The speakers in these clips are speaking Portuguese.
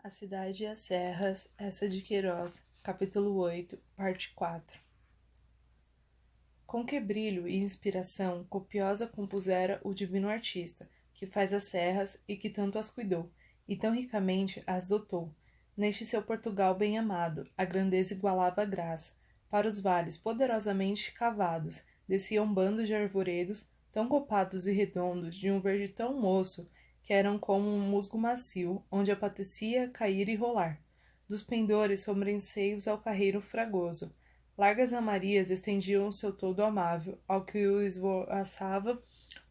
A Cidade e as Serras, Essa de Queiroz, capítulo 8, parte 4. Com que brilho e inspiração copiosa compusera o divino artista, que faz as serras e que tanto as cuidou, e tão ricamente as dotou. Neste seu Portugal bem amado, a grandeza igualava a graça. Para os vales poderosamente cavados, desciam bandos de arvoredos, tão copados e redondos, de um verde tão moço, que eram como um musgo macio, onde apetecia cair e rolar. Dos pendores sobranceios ao carreiro fragoso. Largas amarias estendiam o seu todo amável, ao que o esvoaçava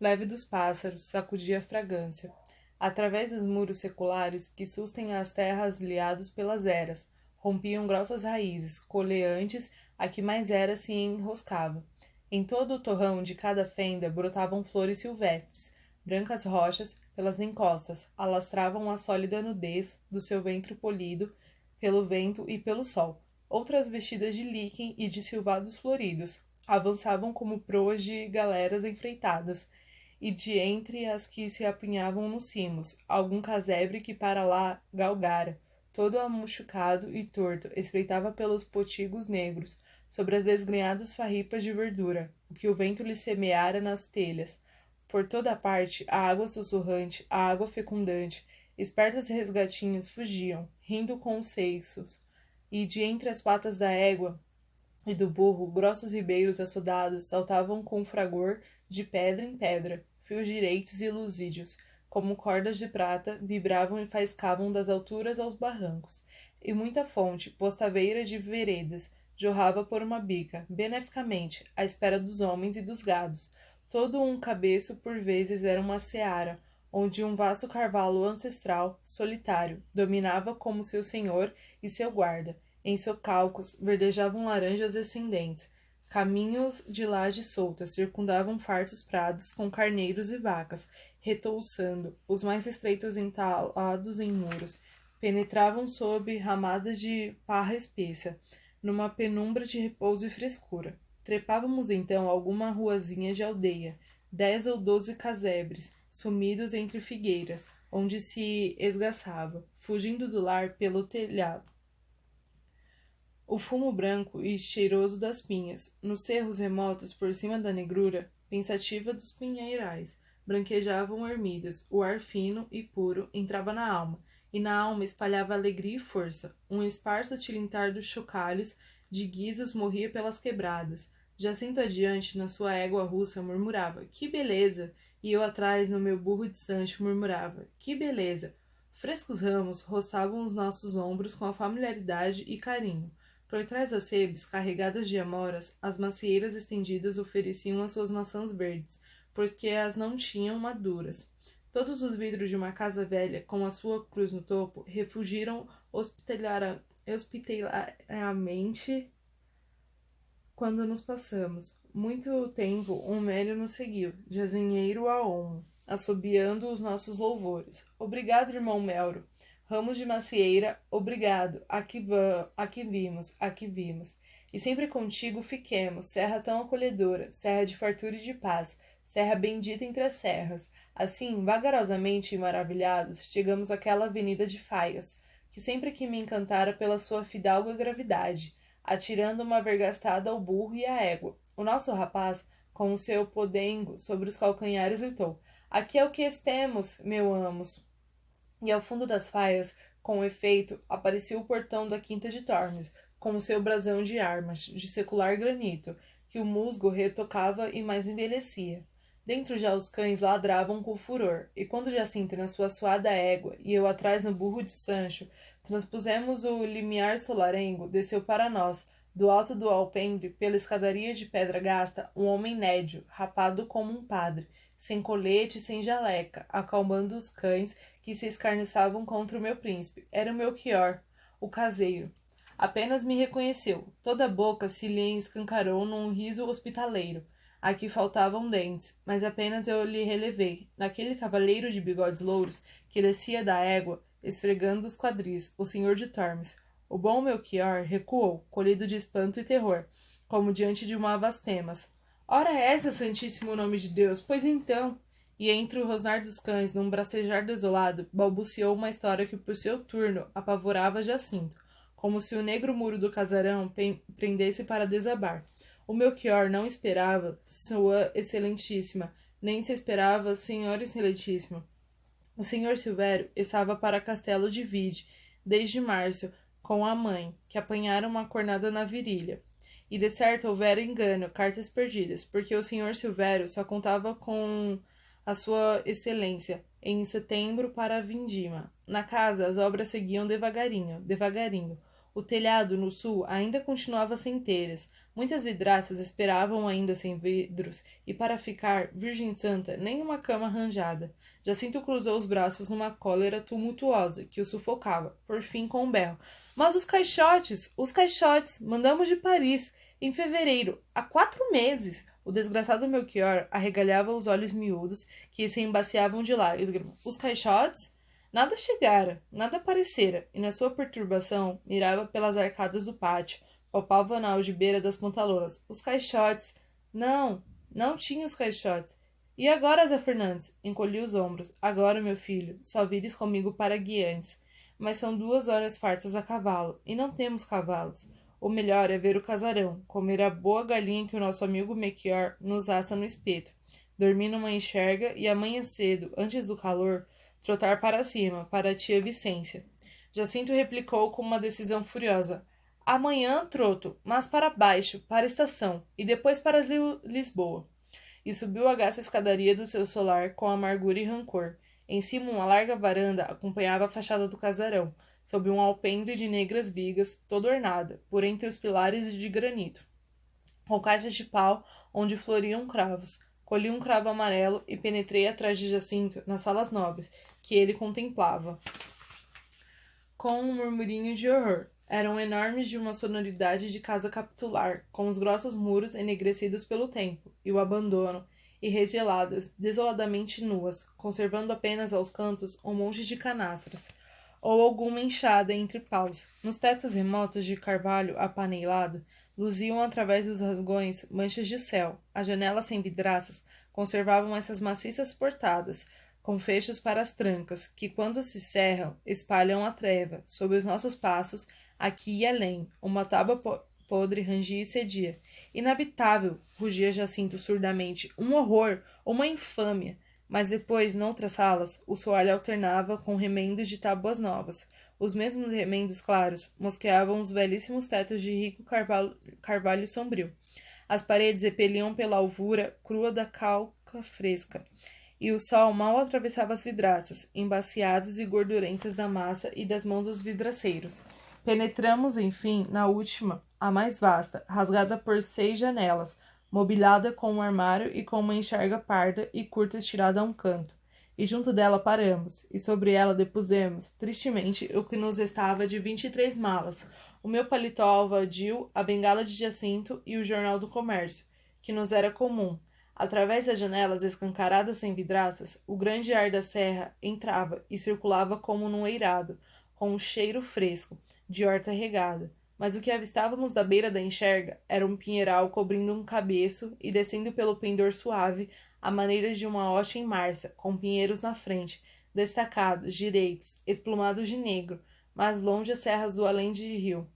leve dos pássaros, sacudia a fragrância. Através dos muros seculares que sustem as terras liados pelas eras, rompiam grossas raízes, coleantes a que mais era se enroscava. Em todo o torrão de cada fenda brotavam flores silvestres, brancas rochas, pelas encostas, alastravam a sólida nudez do seu ventre polido pelo vento e pelo sol. Outras vestidas de líquen e de silvados floridos, avançavam como proas de galeras enfreitadas, e de entre as que se apinhavam nos cimos, algum casebre que para lá galgara, todo amuchucado e torto, espreitava pelos potigos negros, sobre as desgrenhadas farripas de verdura, o que o vento lhe semeara nas telhas. Por toda a parte, a água sussurrante, a água fecundante, espertos resgatinhos fugiam, rindo com os seiços, e de entre as patas da égua e do burro, grossos ribeiros assodados saltavam com fragor de pedra em pedra, fios direitos e luzídeos, como cordas de prata, vibravam e faiscavam das alturas aos barrancos, e muita fonte, postaveira de veredas, jorrava por uma bica, beneficamente, à espera dos homens e dos gados. Todo um cabeço por vezes era uma seara, onde um vasto carvalho ancestral, solitário, dominava como seu senhor e seu guarda. Em seus calcos verdejavam laranjas descendentes. Caminhos de lajes soltas circundavam fartos prados com carneiros e vacas, retouçando, os mais estreitos entalados em muros, penetravam sob ramadas de parra espessa, numa penumbra de repouso e frescura. Trepávamos então alguma ruazinha de aldeia, 10 ou 12 casebres, sumidos entre figueiras, onde se esgaçava, fugindo do lar pelo telhado, o fumo branco e cheiroso das pinhas. Nos cerros remotos, por cima da negrura pensativa dos pinheirais, branquejavam ermidas, o ar fino e puro entrava na alma, e na alma espalhava alegria e força. Um esparso tilintar dos chocalhos de guizos morria pelas quebradas. Jacinto adiante, na sua égua russa, murmurava, que beleza! E eu atrás, no meu burro de Sancho, murmurava, que beleza! Frescos ramos roçavam os nossos ombros com a familiaridade e carinho. Por trás das sebes, carregadas de amoras, as macieiras estendidas ofereciam as suas maçãs verdes, porque as não tinham maduras. Todos os vidros de uma casa velha, com a sua cruz no topo, refugiram hospitalariamente quando nos passamos. Muito tempo um mélio nos seguiu, de azinheiro a olmo, assobiando os nossos louvores. Obrigado, irmão Melro. Ramos de macieira, obrigado, aqui vimos. E sempre contigo fiquemos, serra tão acolhedora, serra de fartura e de paz, serra bendita entre as serras. Assim, vagarosamente e maravilhados, chegamos àquela avenida de Faias, que sempre que me encantara pela sua fidalga gravidade, atirando uma vergastada ao burro e à égua. O nosso rapaz, com o seu podengo sobre os calcanhares, gritou, aqui é o que estemos, meu amos. E ao fundo das faias, com efeito, aparecia o portão da quinta de Tormes, com o seu brasão de armas, de secular granito, que o musgo retocava e mais envelhecia. Dentro já os cães ladravam com furor, e quando Jacinto na sua suada égua, e eu atrás no burro de Sancho, transpusemos o limiar solarengo, desceu para nós, do alto do alpendre, pela escadaria de pedra gasta, um homem nédio, rapado como um padre, sem colete e sem jaleca, acalmando os cães que se escarniçavam contra o meu príncipe. Era o Melchior, o caseiro. Apenas me reconheceu. Toda a boca se lhe escancarou num riso hospitaleiro. Aqui faltavam dentes, mas apenas eu lhe relevei. Naquele cavalheiro de bigodes louros que descia da égua, esfregando os quadris, o senhor de Tormes. O bom Melchior recuou, colhido de espanto e terror, como diante de uma avastemas. Ora essa, santíssimo nome de Deus, pois então... e entre o rosnar dos cães, num bracejar desolado, balbuciou uma história que por seu turno apavorava Jacinto, como se o negro muro do casarão prendesse para desabar. O Melchior não esperava sua excelentíssima, nem se esperava senhora excelentíssima. O senhor Silvério estava para Castelo de Vide, desde março, com a mãe, que apanhara uma cornada na virilha. E de certo houvera engano, cartas perdidas, porque o senhor Silvério só contava com a sua excelência em setembro para a vindima. Na casa as obras seguiam devagarinho, devagarinho. O telhado no sul ainda continuava sem telhas. Muitas vidraças esperavam ainda sem vidros, e para ficar, Virgem Santa, nem uma cama arranjada. Jacinto cruzou os braços numa cólera tumultuosa, que o sufocava, por fim com um berro. Mas os caixotes! Os caixotes! Mandamos de Paris, em fevereiro, há 4 meses! O desgraçado Melchior arregalhava os olhos miúdos, que se embaciavam de lágrimas. Os caixotes? Nada chegara, nada aparecera, e na sua perturbação mirava pelas arcadas do pátio, palpava na algibeira das pantalonas. Os caixotes. Não, não tinha os caixotes. E agora, Zé Fernandes? Encolhi os ombros. Agora, meu filho, só vires comigo para guiantes. Mas são 2 horas fartas a cavalo, e não temos cavalos. O melhor é ver o casarão, comer a boa galinha que o nosso amigo Melchior nos assa no espeto, dormir numa enxerga e amanhã cedo, antes do calor, trotar para cima, para a tia Vicência. Jacinto replicou com uma decisão furiosa. Amanhã, troto, mas para baixo, para a estação, e depois para Lisboa. E subiu a gasta escadaria do seu solar com amargura e rancor. Em cima, uma larga varanda acompanhava a fachada do casarão, sob um alpendre de negras vigas, toda ornada, por entre os pilares de granito, com caixas de pau onde floriam cravos. Colhi um cravo amarelo e penetrei atrás de Jacinto nas salas nobres, que ele contemplava, com um murmurinho de horror. Eram enormes, de uma sonoridade de casa capitular, com os grossos muros enegrecidos pelo tempo e o abandono, e regeladas, desoladamente nuas, conservando apenas aos cantos um monte de canastras, ou alguma enxada entre paus. Nos tetos remotos de carvalho apaneilado, luziam através dos rasgões manchas de céu. As janelas sem vidraças conservavam essas maciças portadas, com fechos para as trancas, que, quando se cerram, espalham a treva. Sob os nossos passos, aqui e além, uma tábua podre rangia e cedia. Inabitável, rugia Jacinto surdamente. Um horror, uma infâmia. Mas depois, noutras salas, o soalho alternava com remendos de tábuas novas. Os mesmos remendos claros mosqueavam os belíssimos tetos de rico carvalho sombrio. As paredes repeliam pela alvura crua da calca fresca, e o sol mal atravessava as vidraças, embaciadas e gordurentas da massa e das mãos dos vidraceiros. Penetramos, enfim, na última, a mais vasta, rasgada por 6 janelas, mobiliada com um armário e com uma enxerga parda e curta estirada a um canto. E junto dela paramos, e sobre ela depusemos, tristemente, o que nos restava de 23 malas, o meu paletó alvadio, a bengala de Jacinto e o jornal do comércio, que nos era comum. Através das janelas escancaradas sem vidraças, o grande ar da serra entrava e circulava como num eirado, com um cheiro fresco, de horta regada. Mas o que avistávamos da beira da enxerga era um pinheiral cobrindo um cabeço e descendo pelo pendor suave, à maneira de uma hoxa em marça, com pinheiros na frente, destacados, direitos, esplumados de negro, mas longe as serras do além de rio,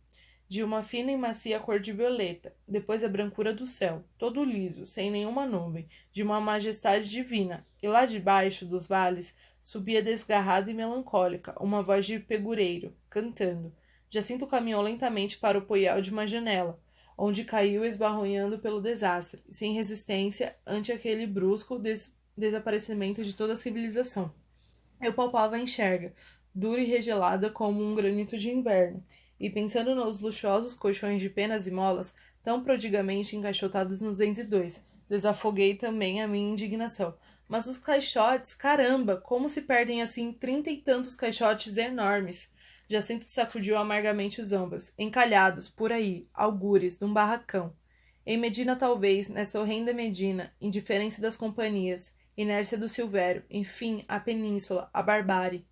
de uma fina e macia cor de violeta, depois a brancura do céu, todo liso, sem nenhuma nuvem, de uma majestade divina, e lá debaixo dos vales subia desgarrada e melancólica uma voz de pegureiro, cantando. Jacinto caminhou lentamente para o poial de uma janela, onde caiu esbarronhando pelo desastre, sem resistência ante aquele brusco desaparecimento de toda a civilização. Eu palpava a enxerga, dura e regelada como um granito de inverno, e pensando nos luxuosos colchões de penas e molas, tão prodigamente encaixotados nos 202, desafoguei também a minha indignação. Mas os caixotes, caramba, como se perdem assim 30 e tantos caixotes enormes! Jacinto sacudiu amargamente os ombros, encalhados, por aí, algures, num barracão. Em Medina talvez, nessa horrenda Medina, indiferença das companhias, inércia do Silvério, enfim, a península, a barbárie.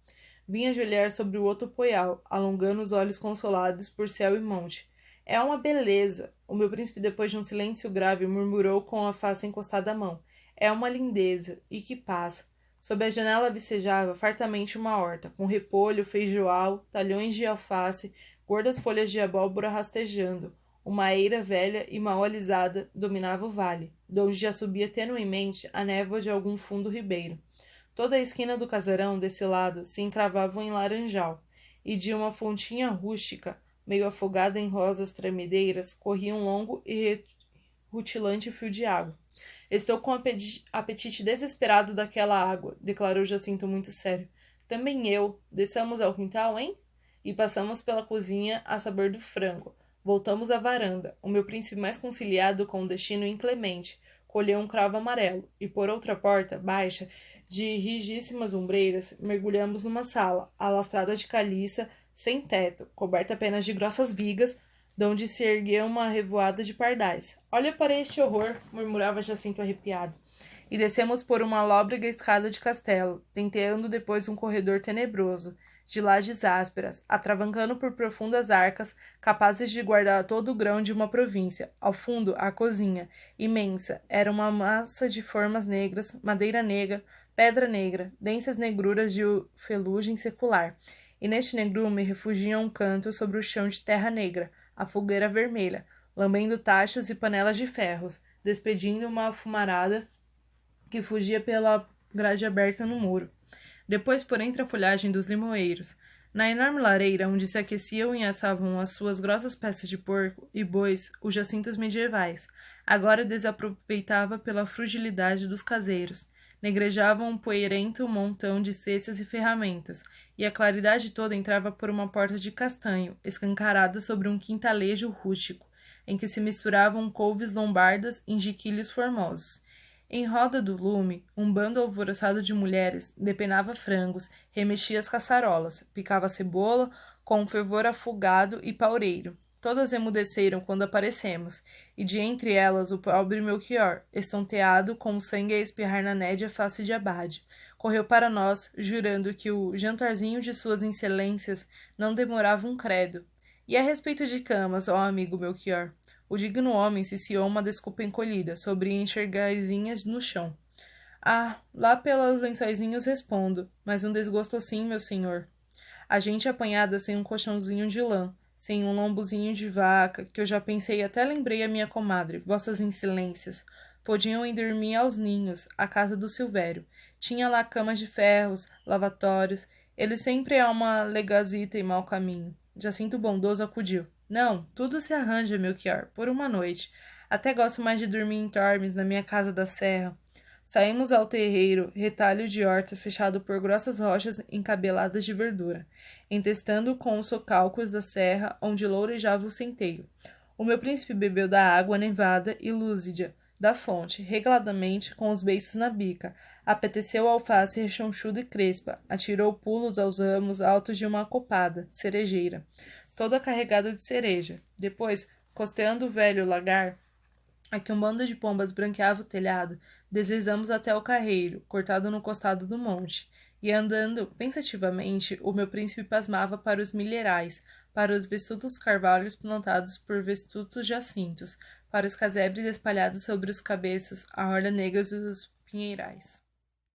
Vinha ajoelhar sobre o outro poial, alongando os olhos consolados por céu e monte. É uma beleza! O meu príncipe, depois de um silêncio grave, murmurou com a face encostada à mão. É uma lindeza, e que paz! Sob a janela vicejava fartamente uma horta, com repolho, feijoal, talhões de alface, gordas folhas de abóbora rastejando. Uma eira velha e mal alisada dominava o vale, donde já subia tenuemente a névoa de algum fundo ribeiro. Toda a esquina do casarão, desse lado, se encravava em laranjal, e de uma fontinha rústica, meio afogada em rosas tremedeiras, corria um longo e rutilante fio de água. Estou com apetite desesperado daquela água, declarou Jacinto muito sério. Também eu. Desçamos ao quintal, hein? E passamos pela cozinha a saber do frango. Voltamos à varanda. O meu príncipe mais conciliado com o destino inclemente colheu um cravo amarelo, e por outra porta, baixa, de rigíssimas ombreiras, mergulhamos numa sala, alastrada de caliça, sem teto, coberta apenas de grossas vigas, donde se ergueu uma revoada de pardais. Olha para este horror, murmurava Jacinto arrepiado. E descemos por uma lóbrega escada de castelo, tenteando depois um corredor tenebroso, de lajes ásperas, atravancando por profundas arcas, capazes de guardar todo o grão de uma província. Ao fundo, a cozinha, imensa, era uma massa de formas negras, madeira negra, pedra negra, densas negruras de felugem secular. E neste negrume refugia um canto sobre o chão de terra negra, a fogueira vermelha, lambendo tachos e panelas de ferros, despedindo uma fumarada que fugia pela grade aberta no muro. Depois, por entre a folhagem dos limoeiros, na enorme lareira onde se aqueciam e assavam as suas grossas peças de porco e bois, os jacintos medievais, agora desaproveitava pela frugilidade dos caseiros, negrejavam um poeirento montão de cestas e ferramentas, e a claridade toda entrava por uma porta de castanho, escancarada sobre um quintalejo rústico, em que se misturavam couves lombardas em jiquilhos formosos. Em roda do lume, um bando alvoroçado de mulheres depenava frangos, remexia as caçarolas, picava cebola com um fervor afogado e paureiro. Todas emudeceram quando aparecemos, e de entre elas o pobre Melchior, estonteado, com o sangue a espirrar na nédia face de abade, correu para nós, jurando que o jantarzinho de suas excelências não demorava um credo. E a respeito de camas, ó amigo Melchior? O digno homem ciciou uma desculpa encolhida, sobre enxergaizinhas no chão. Ah, lá pelos lençóizinhos respondo, mas um desgosto assim, meu senhor. A gente apanhada sem um colchãozinho de lã, sem um lombozinho de vaca, que eu já pensei até lembrei a minha comadre, vossas excelências. Podiam ir dormir aos ninhos, à casa do Silvério. Tinha lá camas de ferros, lavatórios. Ele sempre é uma legazita e mau caminho. Jacinto bondoso acudiu. Não, tudo se arranja, Melchior, por uma noite. Até gosto mais de dormir em Tormes, na minha casa da serra. Saímos ao terreiro, retalho de horta fechado por grossas rochas encabeladas de verdura, entestando com os socalcos da serra onde lourejava o centeio. O meu príncipe bebeu da água nevada e lúcida da fonte, regladamente, com os beiços na bica, apeteceu a alface rechonchuda e crespa, atirou pulos aos ramos altos de uma copada, cerejeira, toda carregada de cereja. Depois, costeando o velho lagar, a que um bando de pombas branqueava o telhado, deslizamos até o carreiro, cortado no costado do monte, e andando pensativamente, o meu príncipe pasmava para os milheirais, para os vestutos carvalhos plantados por vestutos jacintos, para os casebres espalhados sobre os cabeços, a orla negra dos pinheirais.